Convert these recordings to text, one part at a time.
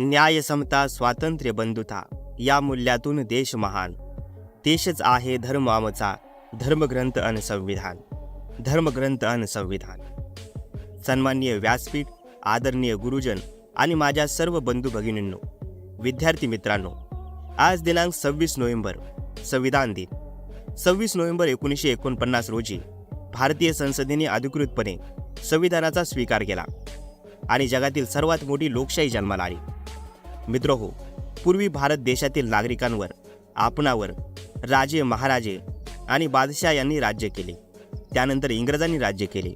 न्याय, समता, स्वातंत्र्य, बंधुता या मूल्यातून देश महान. देशच आहे धर्म आमचा, धर्मग्रंथ अन संविधान, धर्मग्रंथ अन संविधान. सन्माननीय व्यासपीठ, आदरणीय गुरुजन आणि माझ्या सर्व बंधू भगिनींनो, विद्यार्थी मित्रांनो, आज दिनांक 26 नोव्हेंबर संविधान दिन. 26 नोव्हेंबर 1949 रोजी भारतीय संसदेने अधिकृतपणे संविधानाचा स्वीकार केला आणि जगातील सर्वात मोठी लोकशाही जन्माला आली. मित्रहो, पूर्वी भारत देशातील नागरिकांवर, आपणावर राजे, महाराजे आणि बादशाह यांनी राज्य केले. त्यानंतर इंग्रजांनी राज्य केले.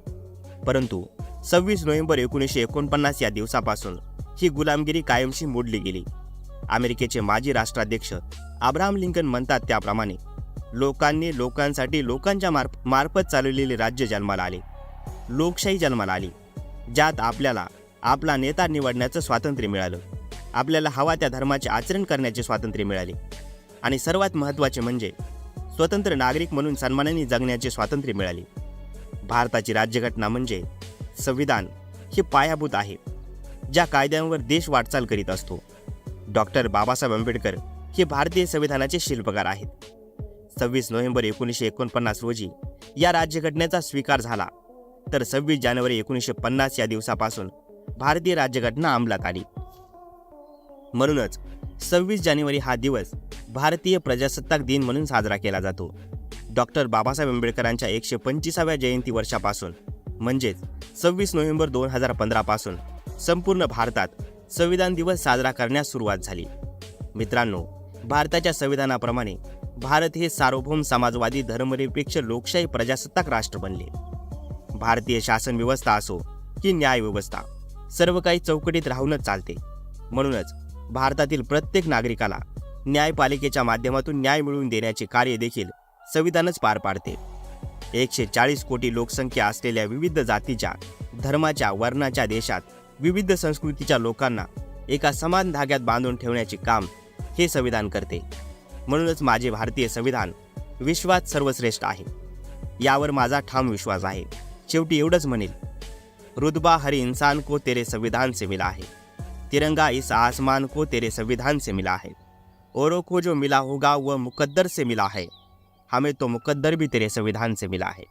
परंतु 26 नोव्हेंबर 1949 या दिवसापासून ही गुलामगिरी कायमची मोडली गेली. अमेरिकेचे माजी राष्ट्राध्यक्ष अब्राहम लिंकन म्हणतात त्याप्रमाणे लोकांनी लोकांसाठी लोकांच्या मार्फत चालवलेले राज्य जन्माला आले, लोकशाही जन्माला आली, ज्यात आपल्याला आपला नेता निवडण्याचं स्वातंत्र्य मिळालं, आपल्याला हवा त्या धर्माचे आचरण करण्याचे स्वातंत्र्य मिळाले आणि सर्वात महत्त्वाचे म्हणजे स्वतंत्र नागरिक म्हणून सन्मानाने जगण्याचे स्वातंत्र्य मिळाले. भारताची राज्यघटना म्हणजे संविधान हे पायाभूत आहे, ज्या कायद्यांवर देश वाटचाल करीत असतो. डॉक्टर बाबासाहेब आंबेडकर हे भारतीय संविधानाचे शिल्पकार आहेत. 26 नोव्हेंबर 1949 रोजी या राज्यघटनेचा स्वीकार झाला, तर 26 जानेवारी 1950 या दिवसापासून भारतीय राज्यघटना अंमलात आली. म्हणूनच 26 जानेवारी हा दिवस भारतीय प्रजासत्ताक दिन म्हणून साजरा केला जातो. डॉक्टर बाबासाहेब आंबेडकरांच्या 125व्या जयंती वर्षापासून म्हणजेच 26 नोव्हेंबर 2015 पासून संपूर्ण भारतात संविधान दिवस साजरा करण्यास सुरुवात झाली. मित्रांनो, भारताच्या संविधानाप्रमाणे भारत हे सार्वभौम समाजवादी धर्मनिरपेक्ष लोकशाही प्रजासत्ताक राष्ट्र बनले. भारतीय शासन व्यवस्था असो की न्याय व्यवस्था, सर्व काही चौकटीत राहूनच चालते. म्हणूनच भारतातील प्रत्येक नागरिकाला न्यायपालिकेच्या माध्यमातून न्याय मिळवून देण्याचे कार्य देखील संविधानच पार पाडते. 140 कोटी लोकसंख्या असलेल्या विविध जातीच्या, धर्माच्या, वर्णाच्या देशात विविध संस्कृतीच्या लोकांना एका समान धाग्यात बांधून ठेवण्याचे काम हे संविधान करते. म्हणूनच माझे भारतीय संविधान विश्वात सर्वश्रेष्ठ आहे, यावर माझा ठाम विश्वास आहे. शेवटी एवढंच म्हणेल, रुतबा हर इंसान को तेरे संविधान से मिला है, तिरंगा इस आसमान को तेरे संविधान से मिला है, औरों को जो मिला होगा वह मुकद्दर से मिला है, हमें तो मुकद्दर भी तेरे संविधान से मिला है.